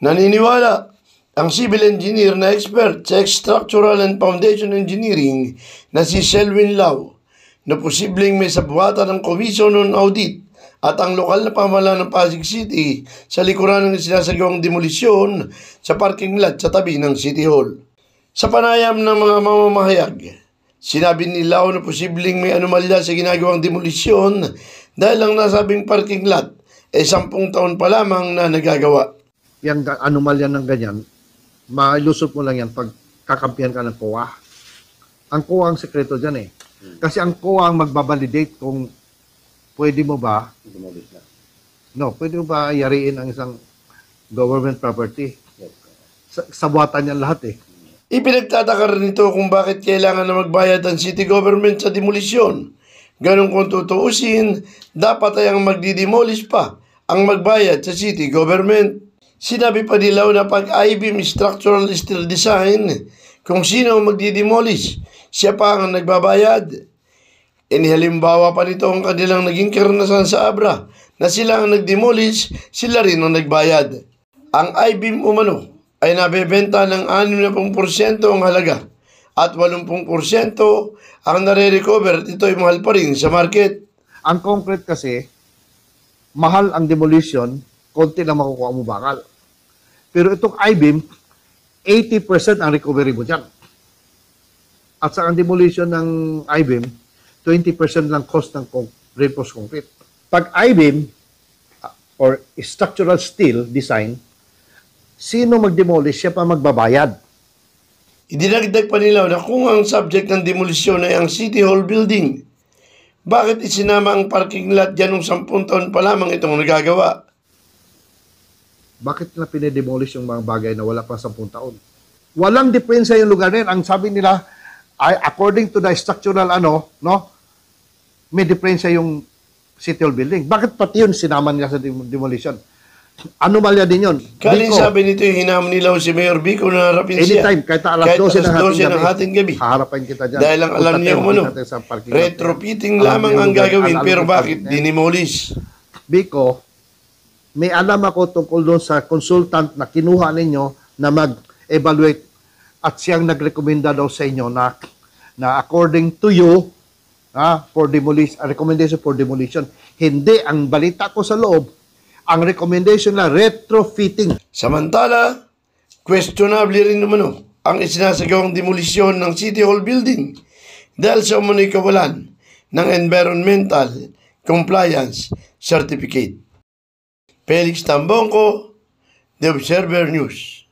Naniniwala ang civil engineer na expert sa structural and foundation engineering na si Selwyn Lau na posibleng may sabuatan ng Commission on Audit at ang lokal na pamahalaan ng Pasig City sa likuran ng sinasagawang demolisyon sa parking lot sa tabi ng City Hall. Sa panayam ng mga mamamahayag, sinabi ni Lau na posibleng may anomalya sa ginagawang demolisyon dahil ang nasabing parking lot ay 10 taon pa lamang na nagagawa. Yung anomalya ng ganyan, mailusot mo lang yan pag kakampihan ka ng COA. Ang COA ang sekreto dyan eh. Kasi ang COA ang magbabalidate kung pwede mo ba, pwede mo ba yariin ang isang government property. Sabuatan yan lahat eh. Ipinagtataka rin nito kung bakit kailangan na magbayad ang city government sa demolisyon. Ganun kung tutuusin, dapat ay ang magdidemolish pa ang magbayad sa city government. Sinabi pa ni Lau na pag I-beam structural steel design, kung sino ang magdidemolish, siya pa ang nagbabayad. Inihalimbawa pa nito ang kanilang naging karanasan sa Abra na sila ang nagdemolish, sila rin ang nagbayad. Ang I-beam umano ay nabebenta ng 60% ang halaga at 80% ang nare-recover. Ito ay mahal pa rin sa market. Ang concrete kasi, mahal ang demolition, konti lang makukuha mo bakal. Pero itong I-beam, 80% ang recovery mo dyan. At sa ang demolition ng I-beam, 20% lang cost ng reinforced concrete. Pag I-beam, or structural steel design, sino mag-demolish, siya pa magbabayad. Idinagdag pa nila na kung ang subject ng demolisyon ay ang City Hall building, bakit isinama ang parking lot dyan ng 10 taon pa lamang itong nagagawa? Bakit na pinedemolish yung mga bagay na wala pa 10 taon? Walang diferensya yung lugar na yun. Ang sabi nila, according to the structural may diferensya yung City Hall building. Bakit pati yun sinama nila sa demolition? Anomalya din yun. Kaling sabi nito yung hinam nila si Mayor Vico na harapin siya. Anytime, kahit alas 12 ng hating gabi. Haharapin kita dyan. Dahil ang alam niya retrofitting lamang ang gagawin, pero bakit dinimolish? Vico, may alam ako tungkol doon sa consultant na kinuha ninyo na mag-evaluate at siyang nagrekomenda daw sa inyo na according to you, for demolition, recommendation for demolition. Hindi, ang balita ko sa loob, ang recommendation na retrofitting. Samantala, questionable rin naman ang isinasagawang demolisyon ng City Hall building dahil sa umano'y kawalan ng Environmental Compliance Certificate. Felix Tambongco, The Observer News.